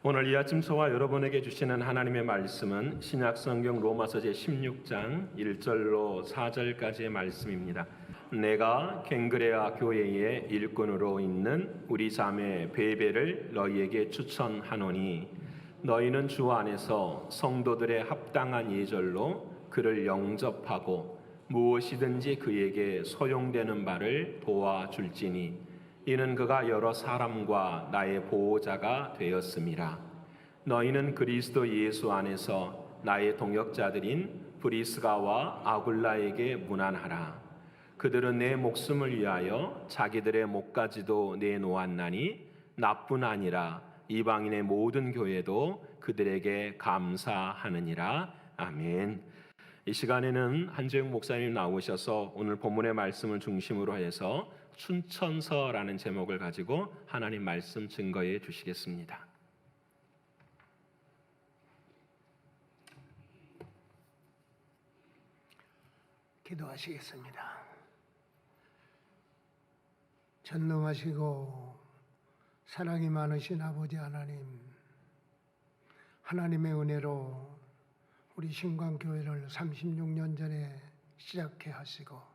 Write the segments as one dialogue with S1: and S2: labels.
S1: 오늘 이 아침 저와 여러분에게 주시는 하나님의 말씀은 신약성경 로마서 제16장 1절로 4절까지의 말씀입니다. 내가 갱그레아 교회의 일꾼으로 있는 우리 자매 베베를 너희에게 추천하노니 너희는 주 안에서 성도들의 합당한 예절로 그를 영접하고 무엇이든지 그에게 소용되는 바를 도와줄지니 이는 그가 여러 사람과 나의 보호자가 되었음이라. 너희는 그리스도 예수 안에서 나의 동역자들인 브리스가와 아굴라에게 문안하라. 그들은 내 목숨을 위하여 자기들의 목까지도 내놓았나니 나뿐 아니라 이방인의 모든 교회도 그들에게 감사하느니라. 아멘. 이 시간에는 한재용 목사님 나오셔서 오늘 본문의 말씀을 중심으로 해서 춘천서라는 제목을 가지고 하나님 말씀 증거해 주시겠습니다.
S2: 기도하시겠습니다. 전능하시고 사랑이 많으신 아버지 하나님, 하나님의 은혜로 우리 신광교회를 36년 전에 시작해 하시고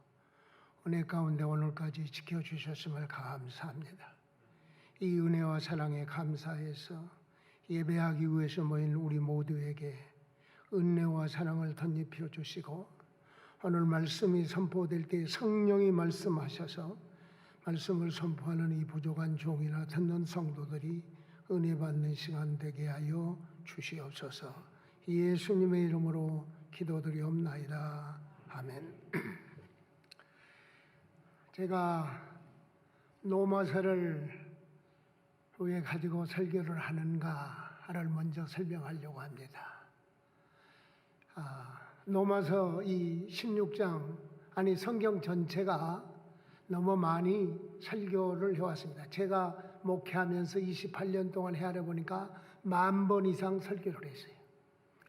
S2: 은혜 가운데 오늘까지 지켜주셨음을 감사합니다. 이 은혜와 사랑에 감사해서 예배하기 위해서 모인 우리 모두에게 은혜와 사랑을 덧입혀 주시고 오늘 말씀이 선포될 때 성령이 말씀하셔서 말씀을 선포하는 이 부족한 종이나 듣는 성도들이 은혜 받는 시간 되게 하여 주시옵소서. 예수님의 이름으로 기도드리옵나이다. 아멘. 제가 로마서를 왜 가지고 설교를 하는가를 먼저 설명하려고 합니다. 로마서 이 16장, 아니 성경 전체가 너무 많이 설교를 해왔습니다. 제가 목회하면서 28년 동안 헤아려 보니까 10,000번 이상 설교를 했어요.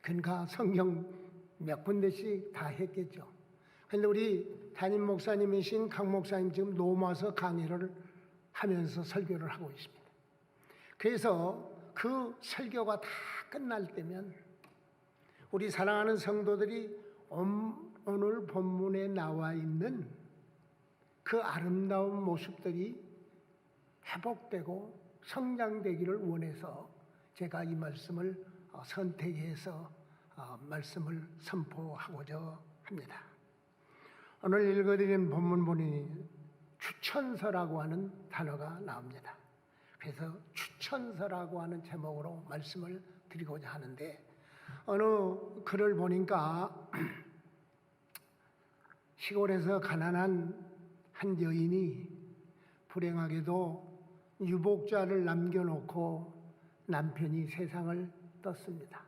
S2: 그러니까 성경 몇 군데씩 다 했겠죠. 그런데 우리 담임 목사님이신 강 목사님 지금 로마서 강의를 하면서 설교를 하고 있습니다. 그래서 그 설교가 다 끝날 때면 우리 사랑하는 성도들이 오늘 본문에 나와 있는 그 아름다운 모습들이 회복되고 성장되기를 원해서 제가 이 말씀을 선택해서 말씀을 선포하고자 합니다. 오늘 읽어드린 본문 보니 추천서라고 하는 단어가 나옵니다. 그래서 추천서라고 하는 제목으로 말씀을 드리고자 하는데 어느 글을 보니까 시골에서 가난한 한 여인이 불행하게도 유복자를 남겨놓고 남편이 세상을 떴습니다.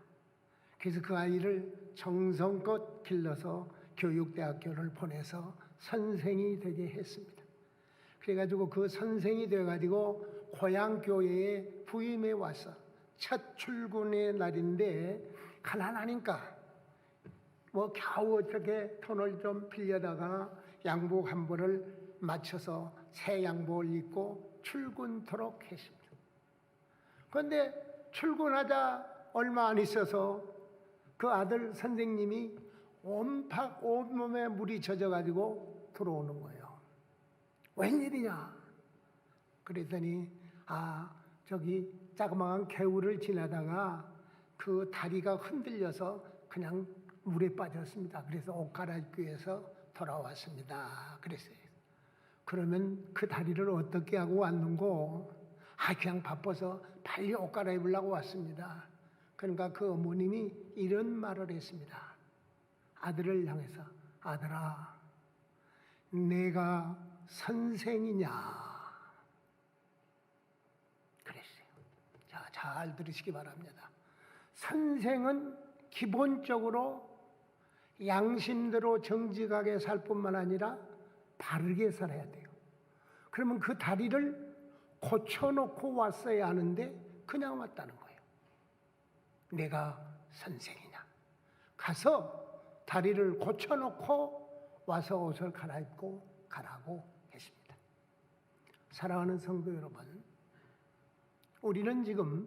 S2: 그래서 그 아이를 정성껏 길러서 교육대학교를 보내서 선생이 되게 했습니다. 그래가지고 그 선생이 돼가지고 고향 교회에 부임해 와서 첫 출근의 날인데 가난하니까 뭐 겨우 어떻게 돈을 좀 빌려다가 양복 한 벌을 맞춰서 새 양복을 입고 출근토록 했습니다. 그런데 출근하자 얼마 안 있어서 그 아들 선생님이 온몸에 물이 젖어가지고 들어오는 거예요. 웬일이냐? 그랬더니 저기 자그마한 개울을 지나다가 그 다리가 흔들려서 그냥 물에 빠졌습니다. 그래서 옷 갈아입기 위해서 돌아왔습니다. 그랬어요. 그러면 그 다리를 어떻게 하고 왔는고? 그냥 바빠서 빨리 옷 갈아입으려고 왔습니다. 그러니까 그 어머님이 이런 말을 했습니다. 아들을 향해서, 아들아, 내가 선생이냐? 그랬어요. 자, 잘 들으시기 바랍니다. 선생은 기본적으로 양심대로 정직하게 살 뿐만 아니라 바르게 살아야 돼요. 그러면 그 다리를 고쳐놓고 왔어야 하는데 그냥 왔다는 거예요. 내가 선생이냐? 가서 다리를 고쳐놓고 와서 옷을 갈아입고 가라고 했습니다. 사랑하는 성도 여러분, 우리는 지금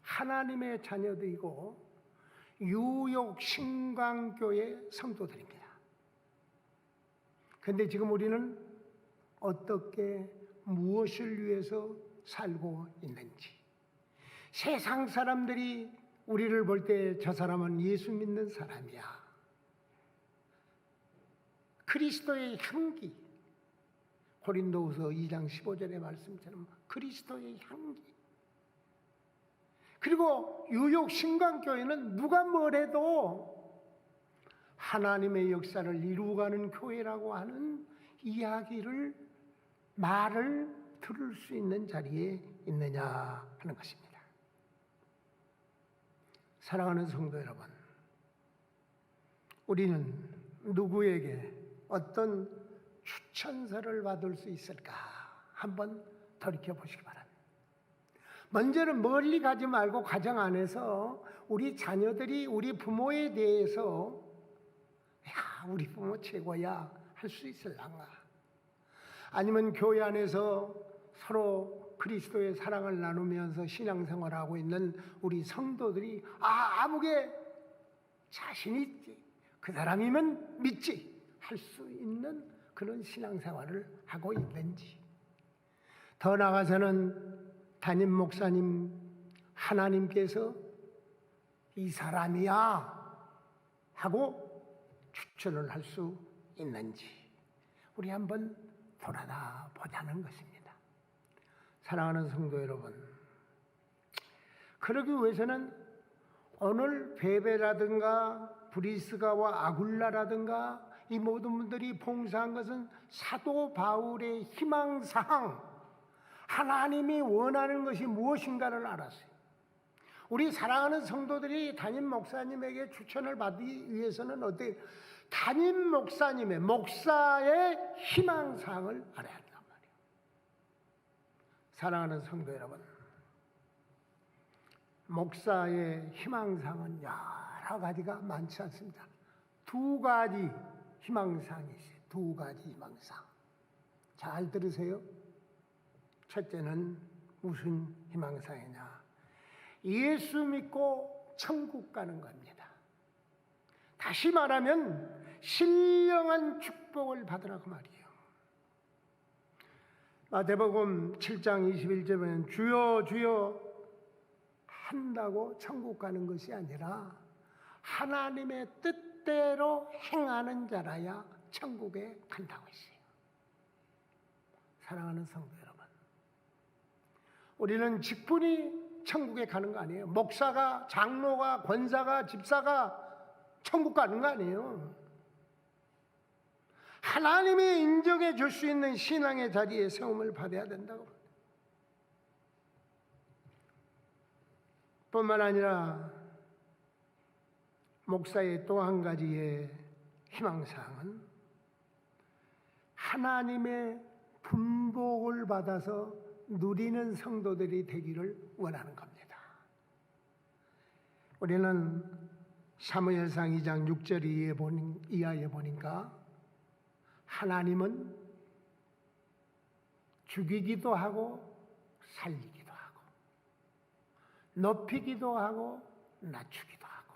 S2: 하나님의 자녀들이고 유욕 신광교회 성도들입니다. 그런데 지금 우리는 어떻게 무엇을 위해서 살고 있는지, 세상 사람들이 우리를 볼 때 저 사람은 예수 믿는 사람이야, 그리스도의 향기, 고린도후서 2장 15절의 말씀처럼 그리스도의 향기. 그리고 유욕 신광교회는 누가 뭐래도 하나님의 역사를 이루어가는 교회라고 하는 이야기를, 말을 들을 수 있는 자리에 있느냐 하는 것입니다. 사랑하는 성도 여러분, 우리는 누구에게 어떤 추천서를 받을 수 있을까 한번 돌이켜보시기 바랍니다. 먼저는 멀리 가지 말고 가정 안에서 우리 자녀들이 우리 부모에 대해서 야, 우리 부모 최고야 할 수 있을란가? 아니면 교회 안에서 서로 그리스도의 사랑을 나누면서 신앙생활하고 있는 우리 성도들이 아무게 자신 있지, 그 사람이면 믿지 할 수 있는 그런 신앙생활을 하고 있는지, 더 나아가서는 담임 목사님 하나님께서 이 사람이야 하고 추천을 할 수 있는지 우리 한번 돌아다 보자는 것입니다. 사랑하는 성도 여러분, 그러기 위해서는 오늘 베베라든가 브리스가와 아굴라라든가 이 모든 분들이 봉사한 것은 사도 바울의 희망사항, 하나님이 원하는 것이 무엇인가를 알았어요. 우리 사랑하는 성도들이 담임 목사님에게 추천을 받기 위해서는 어떻게 담임 목사님의, 목사의 희망사항을 알아야 한단 말이에요. 사랑하는 성도 여러분, 목사의 희망사항은 여러 가지가 많지 않습니다. 두 가지 희망사항이 있어요. 두 가지 희망사항. 잘 들으세요. 첫째는 무슨 희망사항이냐? 예수 믿고 천국 가는 겁니다. 다시 말하면 신령한 축복을 받으라고 말이에요. 마태복음 7장 21절에 보면 주여 주여 한다고 천국 가는 것이 아니라 하나님의 뜻대로 행하는 자라야 천국에 간다고 했어요. 사랑하는 성도 여러분, 우리는 직분이 천국에 가는 거 아니에요. 목사가, 장로가, 권사가, 집사가 천국 가는 거 아니에요. 하나님이 인정해 줄 수 있는 신앙의 자리에 세움을 받아야 된다고. 뿐만 아니라 목사의 또 한 가지의 희망사항은 하나님의 분복을 받아서 누리는 성도들이 되기를 원하는 겁니다. 우리는 사무엘상 2장 6절 이하에 보니까 하나님은 죽이기도 하고 살리기도 하고 높이기도 하고 낮추기도 하고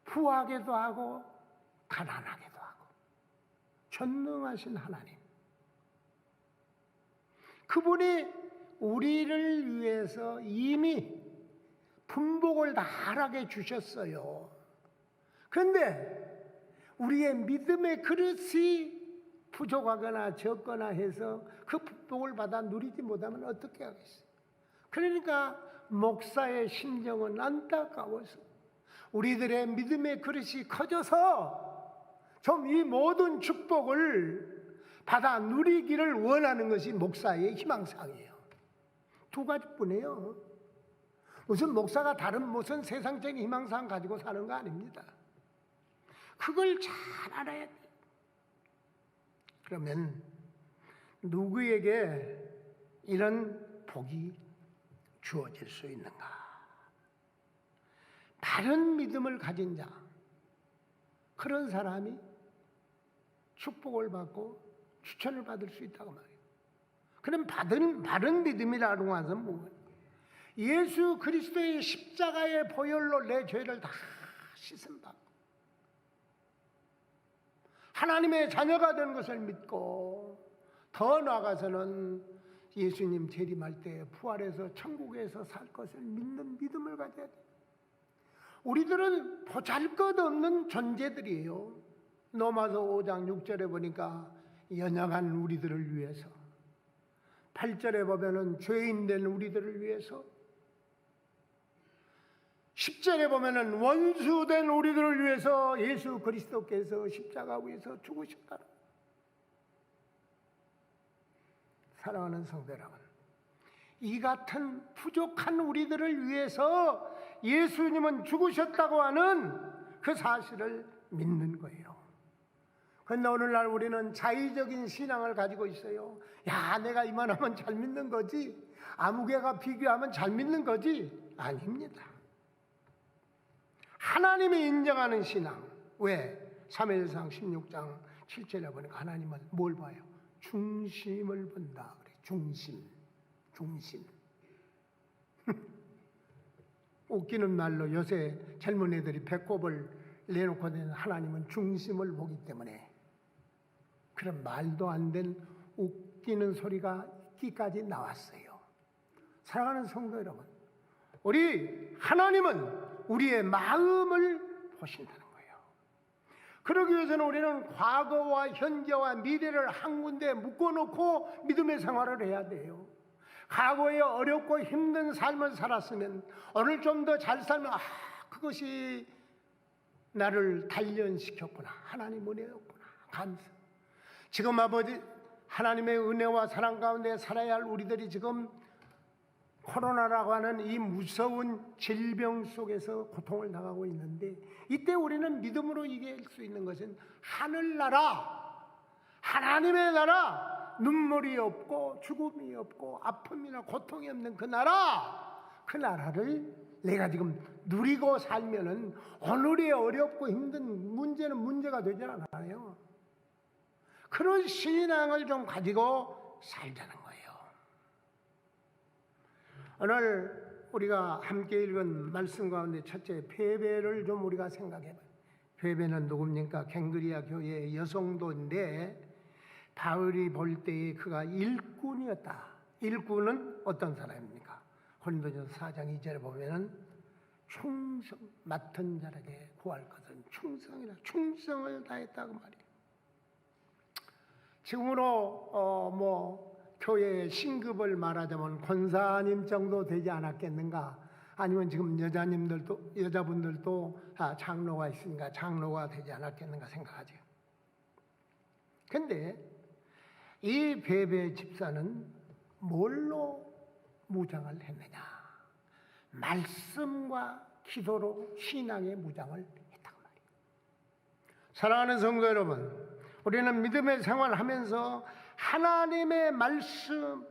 S2: 부하게도 하고 가난하게도 하고 전능하신 하나님, 그분이 우리를 위해서 이미 분복을 다하게 주셨어요. 그런데 우리의 믿음의 그릇이 부족하거나 적거나 해서 그 분복을 받아 누리지 못하면 어떻게 하겠어요? 그러니까 목사의 심정은 안타까워서 우리들의 믿음의 그릇이 커져서 좀 이 모든 축복을 받아 누리기를 원하는 것이 목사의 희망사항이에요. 두 가지뿐이에요. 무슨 목사가 다른 무슨 세상적인 희망사항 가지고 사는 거 아닙니다. 그걸 잘 알아야 돼요. 그러면 누구에게 이런 복이 주어질 수 있는가? 바른 믿음을 가진 자, 그런 사람이 축복을 받고 추천을 받을 수 있다고 말해요. 그럼 바른 믿음이라는 것은 뭐예요? 예수 그리스도의 십자가의 보혈로 내 죄를 다 씻음받고 하나님의 자녀가 된 것을 믿고 더 나아가서는 예수님 재림할 때 부활해서 천국에서 살 것을 믿는 믿음을 가져야 돼요. 우리들은 보잘것없는 존재들이에요. 로마서 5장 6절에 보니까 연약한 우리들을 위해서, 8절에 보면은 죄인된 우리들을 위해서, 10절에 보면은 원수된 우리들을 위해서 예수 그리스도께서 십자가 위에서 죽으셨다. 사랑하는 성도 여러분, 이 같은 부족한 우리들을 위해서 예수님은 죽으셨다고 하는 그 사실을 믿는 거예요. 그런데 오늘날 우리는 자의적인 신앙을 가지고 있어요. 야, 내가 이만하면 잘 믿는 거지, 아무개가 비교하면 잘 믿는 거지. 아닙니다. 하나님이 인정하는 신앙. 왜? 사무엘상 16장 7절에 보니까 하나님은 뭘 봐요? 중심을 본다 그래. 중심. 웃기는 말로 요새 젊은 애들이 배꼽을 내놓고 되는 하나님은 중심을 보기 때문에 그런 말도 안 된 웃기는 소리가 있기까지 나왔어요. 사랑하는 성도 여러분, 우리 하나님은 우리의 마음을 보신다는 거예요. 그러기 위해서는 우리는 과거와 현재와 미래를 한 군데 묶어놓고 믿음의 생활을 해야 돼요. 과거에 어렵고 힘든 삶을 살았으면 오늘 좀 더 잘 살면 그것이 나를 단련시켰구나, 하나님 은혜였구나, 감사. 지금 아버지 하나님의 은혜와 사랑 가운데 살아야 할 우리들이 지금 코로나라고 하는 이 무서운 질병 속에서 고통을 당하고 있는데, 이때 우리는 믿음으로 이길 수 있는 것은 하늘나라, 하나님의 나라, 눈물이 없고 죽음이 없고 아픔이나 고통이 없는 그 나라, 그 나라를 내가 지금 누리고 살면은 오늘의 어렵고 힘든 문제는 문제가 되지 않아요. 그런 신앙을 좀 가지고 살자는 거예요. 오늘 우리가 함께 읽은 말씀 가운데 첫째, 베베를 좀 우리가 생각해봐요. 베베는 누굽니까? 갱그리아 교회의 여성도인데 바울이 볼 때에 그가 일꾼이었다. 일꾼은 어떤 사람입니까? 고린도전서 4장 2절에 보면은 충성, 맡은 자에게 구할 것은 충성이라, 충성을 다했다고 말이에요. 지금으로 교회의 신급을 말하자면 권사님 정도 되지 않았겠는가? 아니면 지금 여자분들도 장로가 있으니까 장로가 되지 않았겠는가 생각하죠. 근데 이 베베 집사는 뭘로 무장을 했느냐? 말씀과 기도로 신앙의 무장을 했다고 말이에요. 사랑하는 성도 여러분, 우리는 믿음의 생활을 하면서 하나님의 말씀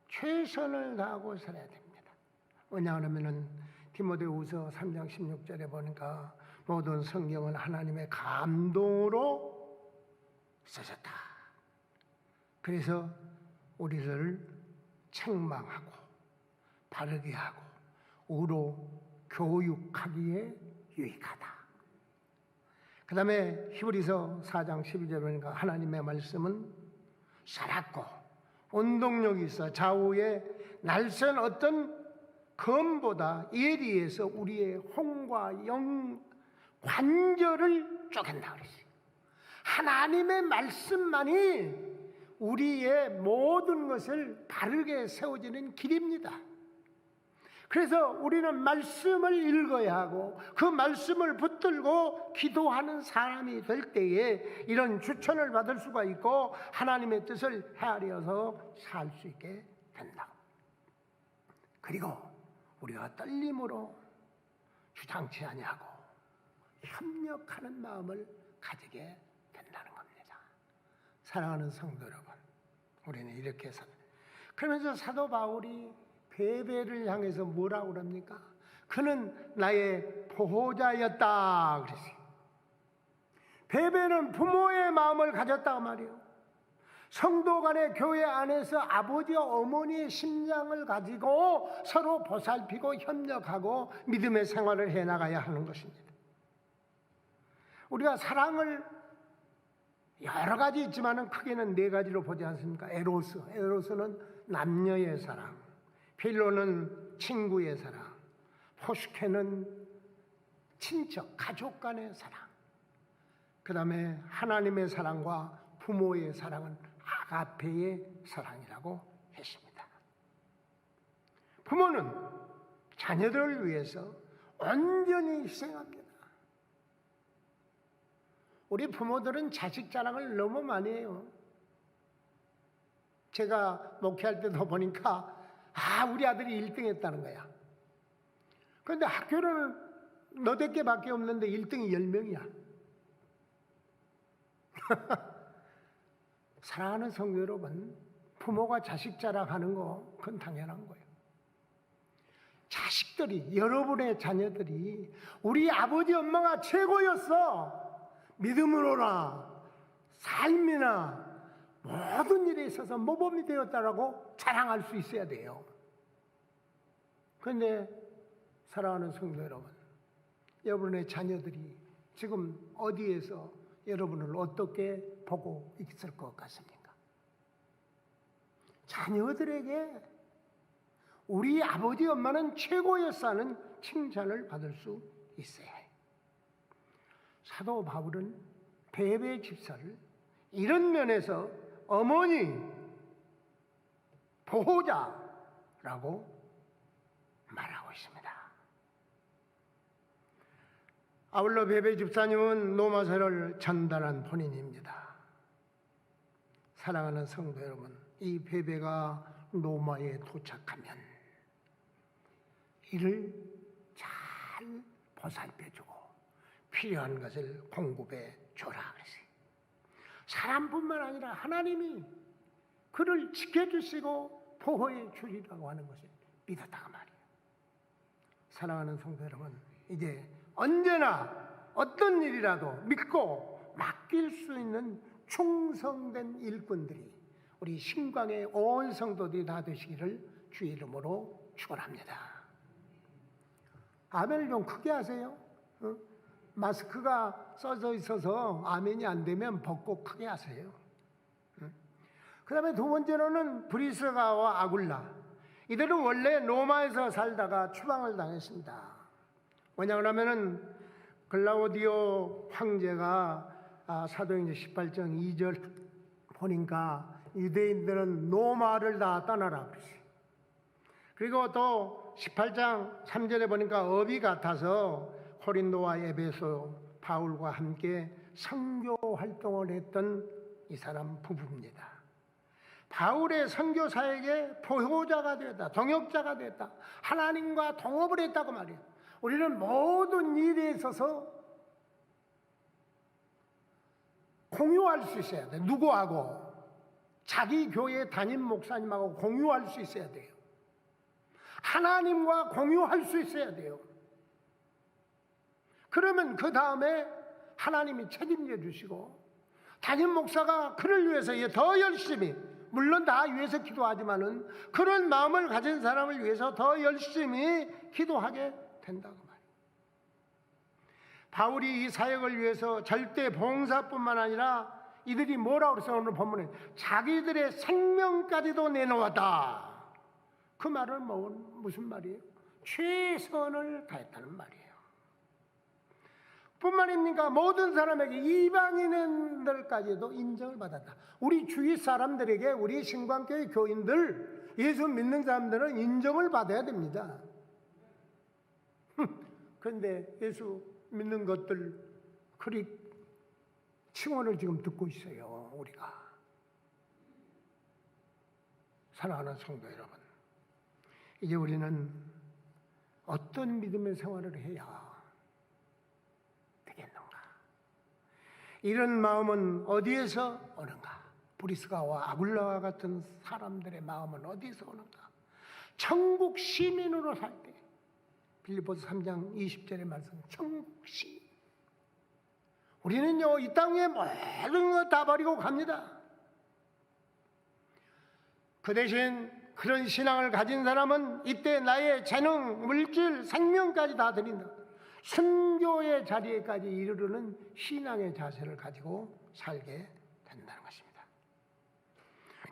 S2: 최선을 다하고 살아야 됩니다. 왜냐하면 디모데후서 3장 16절에 보니까 모든 성경은 하나님의 감동으로 써졌다. 그래서 우리를 책망하고 바르게 하고 의로 교육하기에 유익하다. 그 다음에 히브리서 4장 12절에 보니까 하나님의 말씀은 살았고 운동력이 있어 좌우에 날선 어떤 검보다 예리해서 우리의 혼과 영 관절을 쪼갠다 그랬어요. 하나님의 말씀만이 우리의 모든 것을 바르게 세워지는 길입니다. 그래서 우리는 말씀을 읽어야 하고 그 말씀을 붙들고 기도하는 사람이 될 때에 이런 추천을 받을 수가 있고 하나님의 뜻을 헤아려서 살 수 있게 된다. 그리고 우리가 떨림으로 주장치 아니하고 협력하는 마음을 가지게 된다는 겁니다. 사랑하는 성도 여러분, 우리는 이렇게 그러면서 사도 바울이 베베를 향해서 뭐라고 그럽니까? 그는 나의 보호자였다 그랬어요. 베베는 부모의 마음을 가졌다고 말이에요. 성도 간의 교회 안에서 아버지와 어머니의 심장을 가지고 서로 보살피고 협력하고 믿음의 생활을 해나가야 하는 것입니다. 우리가 사랑을 여러 가지 있지만 크게는 네 가지로 보지 않습니까? 에로스는 남녀의 사랑, 필로는 친구의 사랑, 포스케는 친척, 가족 간의 사랑, 그 다음에 하나님의 사랑과 부모의 사랑은 아가페의 사랑이라고 했습니다. 부모는 자녀들을 위해서 온전히 희생합니다. 우리 부모들은 자식 자랑을 너무 많이 해요. 제가 목회할 때도 보니까 우리 아들이 1등 했다는 거야. 그런데 학교는 너댓 개밖에 없는데 1등이 10명이야. 사랑하는 성도 여러분, 부모가 자식 자랑하는 거 그건 당연한 거예요. 자식들이, 여러분의 자녀들이 우리 아버지 엄마가 최고였어. 믿음으로나 삶이나 모든 일에 있어서 모범이 되었다라고 자랑할 수 있어야 돼요. 그런데 사랑하는 성도 여러분, 여러분의 자녀들이 지금 어디에서 여러분을 어떻게 보고 있을 것 같습니까? 자녀들에게 우리 아버지 엄마는 최고였다는 칭찬을 받을 수 있어야 해요. 사도 바울은 베베 집사를 이런 면에서 어머니, 보호자라고 말하고 있습니다. 아울러 베베 집사님은 로마서를 전달한 본인입니다. 사랑하는 성도 여러분, 이 베베가 로마에 도착하면 이를 잘 보살펴주고 필요한 것을 공급해 줘라 그랬어요. 사람뿐만 아니라 하나님이 그를 지켜주시고 보호해 주리라고 하는 것을 믿었다고 말이에요. 사랑하는 성도 여러분, 이제 언제나 어떤 일이라도 믿고 맡길 수 있는 충성된 일꾼들이 우리 신광의 온 성도들이 다 되시기를 주의 이름으로 축원합니다. 아멘을 좀 크게 하세요. 마스크가 써져 있어서 아멘이 안 되면 벗고 크게 하세요. 그 다음에 두 번째로는 브리스가와 아굴라. 이들은 원래 로마에서 살다가 추방을 당했습니다. 뭐냐 그러면은 글라우디오 황제가 사도행전 18장 2절 보니까 유대인들은 로마를 다 떠나라 그랬어요. 그리고 또 18장 3절에 보니까 업이 같아서 고린도와 에베소 바울과 함께 선교 활동을 했던 이 사람 부부입니다. 바울의 선교 사역의 보호자가 되었다, 동역자가 되었다, 하나님과 동업을 했다고 말이에요. 우리는 모든 일에 있어서 공유할 수 있어야 돼요. 누구하고? 자기 교회 담임 목사님하고 공유할 수 있어야 돼요. 하나님과 공유할 수 있어야 돼요. 그러면 그 다음에 하나님이 책임져 주시고 담임 목사가 그를 위해서 더 열심히, 물론 다 위해서 기도하지만은 그런 마음을 가진 사람을 위해서 더 열심히 기도하게 된다고 말이에요. 바울이 이 사역을 위해서 절대 봉사뿐만 아니라 이들이 뭐라고 그랬어요? 오늘 본문에 자기들의 생명까지도 내놓았다. 그 말은 무슨 말이에요? 최선을 다했다는 말이에요. 뿐만입니까? 모든 사람에게, 이방인들까지도 인정을 받았다. 우리 주위 사람들에게, 우리 신광교회 교인들, 예수 믿는 사람들은 인정을 받아야 됩니다. 그런데 예수 믿는 것들 그리 칭언을 지금 듣고 있어요. 우리가. 사랑하는 성도 여러분, 이제 우리는 어떤 믿음의 생활을 해야 되겠는가? 이런 마음은 어디에서 오는가? 브리스가와 아굴라와 같은 사람들의 마음은 어디에서 오는가? 천국 시민으로 살 때, 빌립보서 3장 20절의 말씀, 천국 시민. 우리는요, 이 땅에 모든 거 다 버리고 갑니다. 그 대신 그런 신앙을 가진 사람은 이때 나의 재능, 물질, 생명까지 다 드린다. 순교의 자리에까지 이르르는 신앙의 자세를 가지고 살게 된다는 것입니다.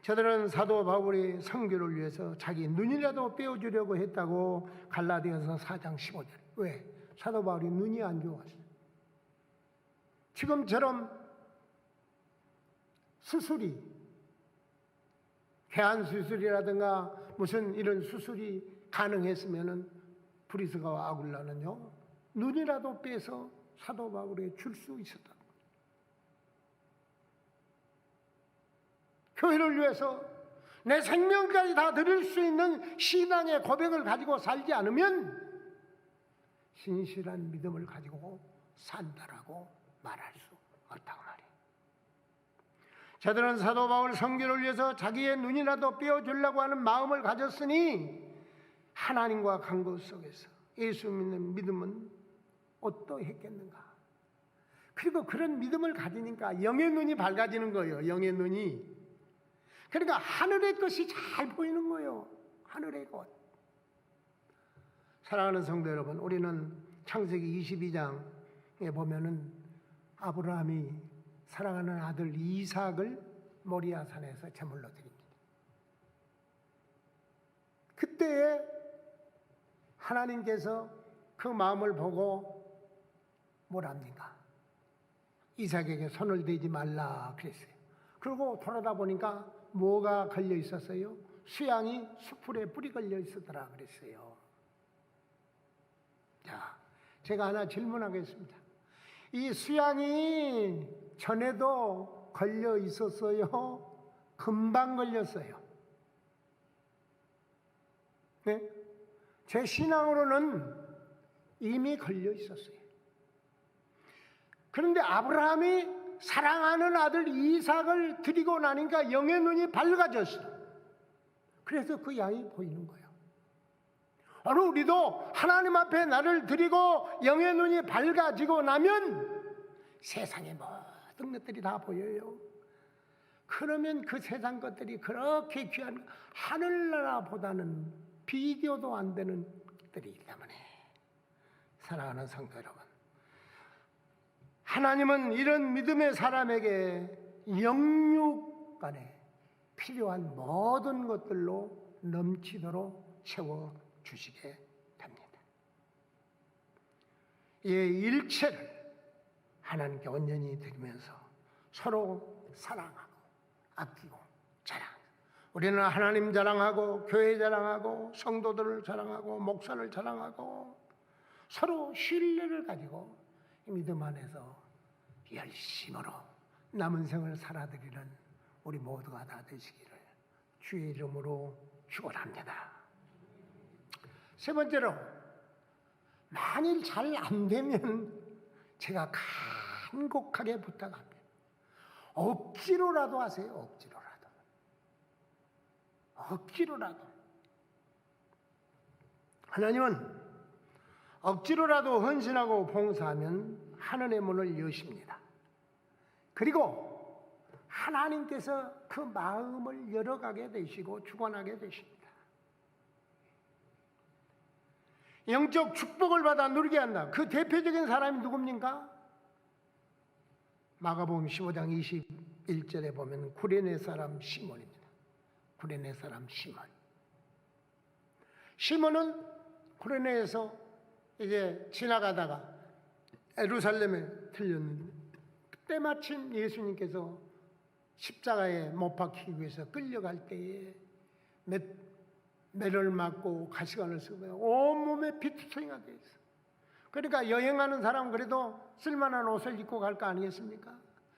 S2: 저들은 사도 바울이 선교를 위해서 자기 눈이라도 빼어주려고 했다고 갈라디아서 4장 15절. 왜? 사도 바울이 눈이 안 좋았어요. 지금처럼 수술이 개안 수술이라든가 무슨 이런 수술이 가능했으면은 브리스가와 아굴라는요 눈이라도 빼서 사도 바울에 줄 수 있었다. 교회를 위해서 내 생명까지 다 드릴 수 있는 신앙의 고백을 가지고 살지 않으면 신실한 믿음을 가지고 산다라고 말할 수 없다고 말이에요. 저들은 사도 바울 선교를 위해서 자기의 눈이라도 빼어주려고 하는 마음을 가졌으니 하나님과 간구 속에서 예수 믿는 믿음은 어떠했겠는가. 그리고 그런 믿음을 가지니까 영의 눈이 밝아지는 거예요. 영의 눈이. 그러니까 하늘의 것이 잘 보이는 거예요. 하늘의 것. 사랑하는 성도 여러분, 우리는 창세기 22장에 보면은 아브라함이 사랑하는 아들 이삭을 모리아 산에서 제물로 드립니다. 그때에 하나님께서 그 마음을 보고 뭐랍니까? 이삭에게 손을 대지 말라 그랬어요. 그리고 돌아다 보니까 뭐가 걸려 있었어요? 수양이 수풀에 뿔이 걸려 있었더라 그랬어요. 자, 제가 하나 질문하겠습니다. 이 수양이 전에도 걸려 있었어요? 금방 걸렸어요? 네? 제 신앙으로는 이미 걸려 있었어요. 그런데 아브라함이 사랑하는 아들 이삭을 드리고 나니까 영의 눈이 밝아졌어요. 그래서 그 양이 보이는 거예요. 오늘 우리도 하나님 앞에 나를 드리고 영의 눈이 밝아지고 나면 세상의 모든 것들이 다 보여요. 그러면 그 세상 것들이 그렇게 귀한 하늘나라보다는 비교도 안 되는 것들이기 때문에 사랑하는 성도 여러분, 하나님은 이런 믿음의 사람에게 영육 간에 필요한 모든 것들로 넘치도록 채워주시게 됩니다. 이 일체를 하나님께 온전히 드리면서 서로 사랑하고 아끼고 자랑하고, 우리는 하나님 자랑하고 교회 자랑하고 성도들을 자랑하고 목사를 자랑하고 서로 신뢰를 가지고 믿음 안에서 열심으로 남은 생을 살아드리는 우리 모두가 다 되시기를 주의 이름으로 축원합니다. 세 번째로, 만일 잘 안 되면 제가 간곡하게 부탁합니다. 억지로라도 하세요. 억지로라도. 하나님은 억지로라도 헌신하고 봉사하면 하늘의 문을 여십니다. 그리고 하나님께서 그 마음을 열어가게 되시고 주관하게 되십니다. 영적 축복을 받아 누리게 한다. 그 대표적인 사람이 누굽니까? 마가복음 15장 21절에 보면 구레네 사람 시몬입니다. 구레네 사람 시몬. 시몬은 구레네에서 이제 지나가다가 예루살렘에 들렸는데, 그때 마침 예수님께서 십자가에 못 박히기 위해서 끌려갈 때에 매를 맞고 가시관을 쓰고 온몸에 피투성이가 되어 있어. 그러니까 여행하는 사람은 그래도 쓸만한 옷을 입고 갈 거 아니겠습니까?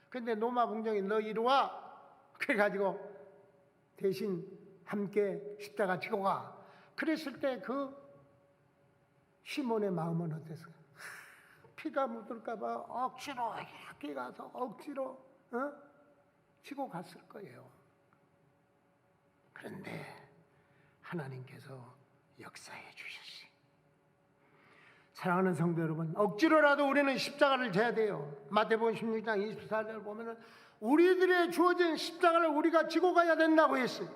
S2: 그런데 노마 궁정이 너 이리 와! 그래가지고 대신 함께 십자가 지고 가. 그랬을 때 그 시몬의 마음은 어땠어요? 피가 묻을까봐 억지로 이렇게 가서 억지로 지고 갔을 거예요. 그런데 하나님께서 역사해 주셨어요. 사랑하는 성도 여러분, 억지로라도 우리는 십자가를 져야 돼요. 마태복음 16장 24절 보면은 우리들의 주어진 십자가를 우리가 지고 가야 된다고 했어요.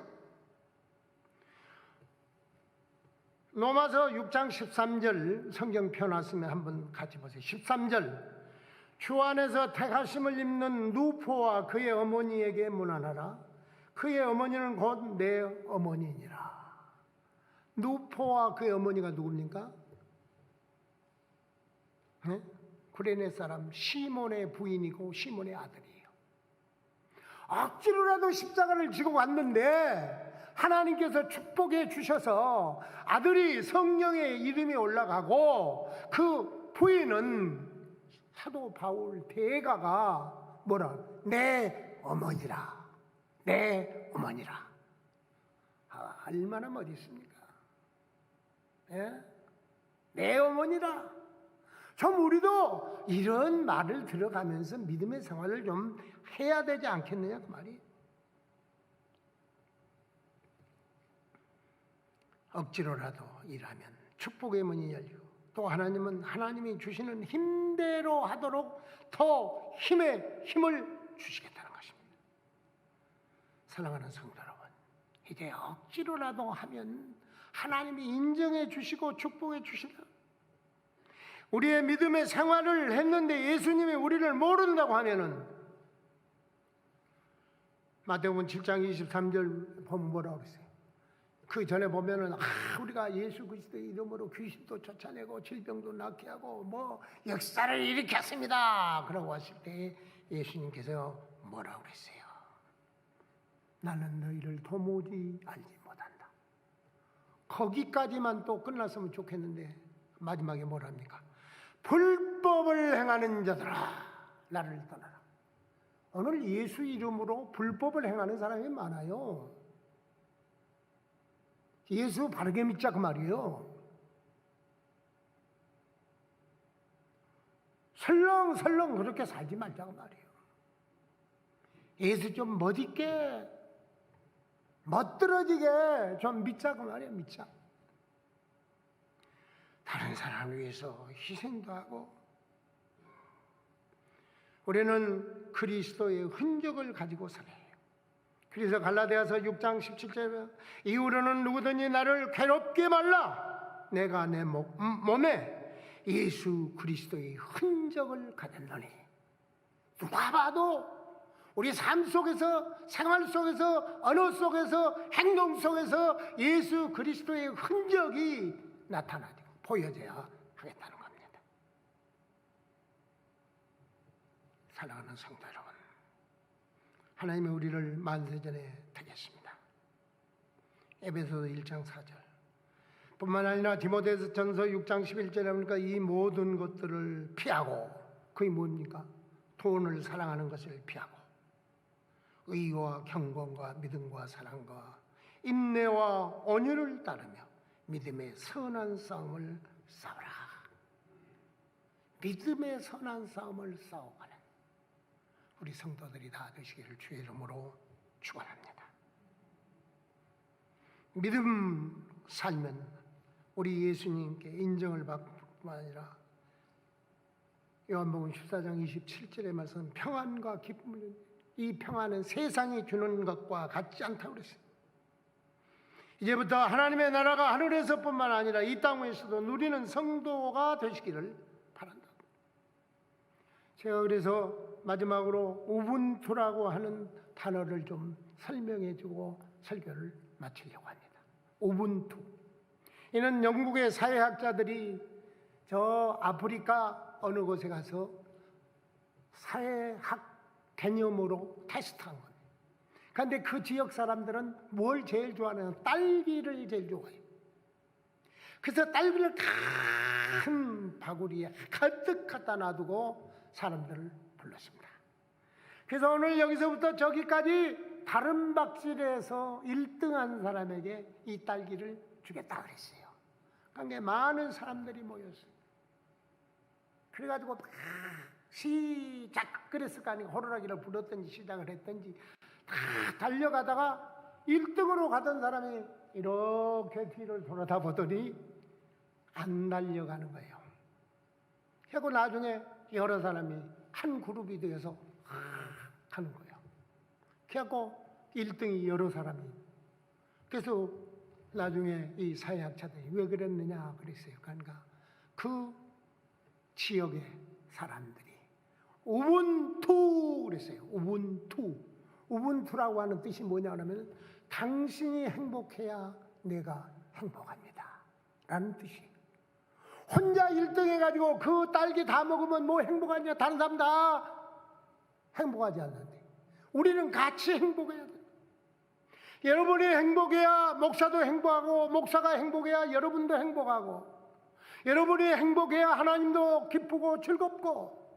S2: 로마서 6장 13절 성경 펴놨으면 한번 같이 보세요. 13절 주 안에서 택하심을 입는 누포와 그의 어머니에게 문안하라. 그의 어머니는 곧 내 어머니니라. 누포와 그의 어머니가 누굽니까? 네? 구레네 사람 시몬의 부인이고 시몬의 아들이에요. 억지로라도 십자가를 지고 왔는데 하나님께서 축복해 주셔서 아들이 성령의 이름이 올라가고 그 부인은 사도 바울 대가가 뭐라? 내 어머니라. 내 어머니라. 아, 얼마나 멋있습니까? 예? 내 어머니라. 좀 우리도 이런 말을 들어가면서 믿음의 생활을 좀 해야 되지 않겠느냐 그 말이. 억지로라도 일하면 축복의 문이 열리고 또 하나님은 하나님이 주시는 힘대로 하도록 더 힘을 주시겠다는 것입니다. 사랑하는 성도 여러분, 이제 억지로라도 하면 하나님이 인정해 주시고 축복해 주시다. 우리의 믿음의 생활을 했는데 예수님이 우리를 모른다고 하면은 마태복음 7장 23절 보면 뭐라고 그랬어요? 그 전에 보면은 우리가 예수 그리스도의 이름으로 귀신도 쫓아내고 질병도 낫게 하고 뭐 역사를 일으켰습니다. 그러고 왔을 때 예수님께서 뭐라고 그랬어요? 나는 너희를 도무지 알지 못한다. 거기까지만 또 끝났으면 좋겠는데 마지막에 뭐랍니까? 불법을 행하는 자들아 나를 떠나라. 오늘 예수 이름으로 불법을 행하는 사람이 많아요. 예수 바르게 믿자 그 말이에요. 설렁설렁 그렇게 살지 말자 그 말이에요. 예수 좀 멋있게 멋들어지게 좀 믿자 그 말이에요. 믿자. 다른 사람을 위해서 희생도 하고 우리는 그리스도의 흔적을 가지고 살아요. 그래서 갈라디아서 6장 17절에 이후로는 누구든지 나를 괴롭게 말라. 내가 내 몸에 예수 그리스도의 흔적을 가졌노니. 누가 봐도 우리 삶 속에서 생활 속에서 언어 속에서 행동 속에서 예수 그리스도의 흔적이 나타나고 보여져야 하겠다는 겁니다. 사랑하는 성도 여러분, 하나님이 우리를 만세전에 택했습니다. 에베소서 1장 4절 뿐만 아니라 디모데서 전서 6장 11절에 보니까 이 모든 것들을 피하고, 그게 뭡니까? 돈을 사랑하는 것을 피하고 의와 경건과 믿음과 사랑과 인내와 온유를 따르며 믿음의 선한 싸움을 싸우라. 믿음의 선한 싸움을 싸워가는 우리 성도들이 다 되시기를 주의 이름으로 축원합니다. 믿음 살면 우리 예수님께 인정을 받을 뿐만 아니라 요한복음 14장 27절의 말씀 평안과 기쁨을, 이 평안은 세상이 주는 것과 같지 않다고 그랬어요. 이제부터 하나님의 나라가 하늘에서뿐만 아니라 이 땅에서도 누리는 성도가 되시기를 바란다. 제가 그래서 마지막으로 우분투라고 하는 단어를 좀 설명해주고 설교를 마치려고 합니다. 우분투. 이는 영국의 사회학자들이 저 아프리카 어느 곳에 가서 사회학 개념으로 테스트한 겁니다. 그런데 그 지역 사람들은 뭘 제일 좋아하냐면 딸기를 제일 좋아해요. 그래서 딸기를 큰 바구니에 가득 갖다 놔두고 사람들을 불렀습니다. 그래서 오늘 여기서부터 저기까지 다른 박질에서 1등한 사람에게 이 딸기를 주겠다 그랬어요. 그러니까 많은 사람들이 모였어요. 그래가지고 시작 그랬을 거 아니에요. 호루라기를 불었든지 시작을 했든지 다 달려가다가 1등으로 가던 사람이 이렇게 뒤를 돌아다 보더니 안 달려가는 거예요. 그리고 나중에 여러 사람이 한 그룹이 되어서 가는 거예요. 그래갖고 1등이 여러 사람이. 그래서 나중에 이 사회학자들이 왜 그랬느냐 그랬어요. 그러니까 그 지역의 사람들이 우분투 그랬어요. 우분투라고 하는 뜻이 뭐냐 하면 당신이 행복해야 내가 행복합니다 라는 뜻이에요. 혼자 1등 해가지고 그 딸기 다 먹으면 뭐 행복하냐? 다른 사람 다 행복하지 않는데 우리는 같이 행복해야 돼요. 여러분이 행복해야 목사도 행복하고, 목사가 행복해야 여러분도 행복하고, 여러분이 행복해야 하나님도 기쁘고 즐겁고,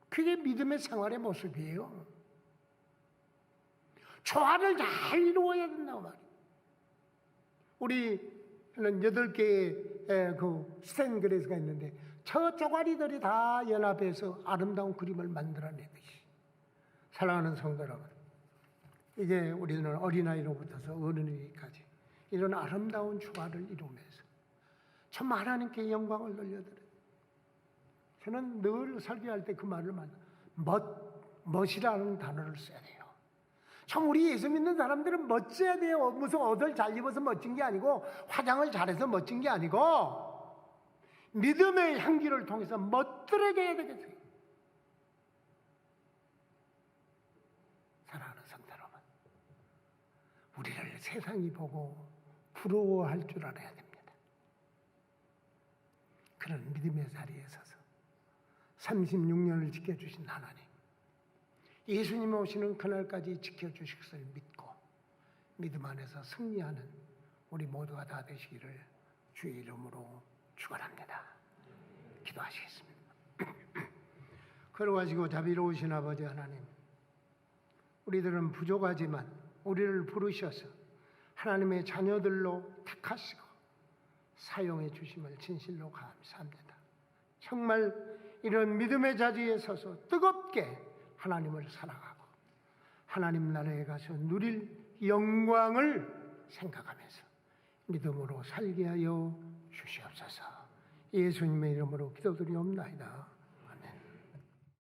S2: 그게 믿음의 생활의 모습이에요. 조화를 잘 이루어야 된다고 말이에요. 우리는 8개의 그 스탠그레스가 있는데 저 쪼가리들이 다 연합해서 아름다운 그림을 만들어내듯이, 사랑하는 성도 여러분, 이게 우리는 어린아이로부터서 어른이기까지 이런 아름다운 조화를 이루면서 참 하나님께 영광을 돌려드려요. 저는 늘 설교할 때 그 말을 멋이라는 단어를 써야 돼요. 참 우리 예수 믿는 사람들은 멋져야 돼요. 무슨 옷을 잘 입어서 멋진 게 아니고, 화장을 잘해서 멋진 게 아니고, 믿음의 향기를 통해서 멋들어져야 되겠어요. 사랑하는 성도 여러분, 우리를 세상이 보고 부러워할 줄 알아야 됩니다. 그런 믿음의 자리에 서서 36년을 지켜주신 하나님, 예수님 오시는 그날까지 지켜주실 것을 믿고 믿음 안에서 승리하는 우리 모두가 다 되시기를 주의 이름으로 축원합니다. 기도하시겠습니다. 걸어가시고 자비로우신 아버지 하나님, 우리들은 부족하지만 우리를 부르셔서 하나님의 자녀들로 택하시고 사용해 주심을 진실로 감사합니다. 정말 이런 믿음의 자리에 서서 뜨겁게 하나님을 사랑하고 하나님 나라에 가서 누릴 영광을 생각하면서 믿음으로 살게 하여 주시옵소서. 예수님의 이름으로 기도드리옵나이다.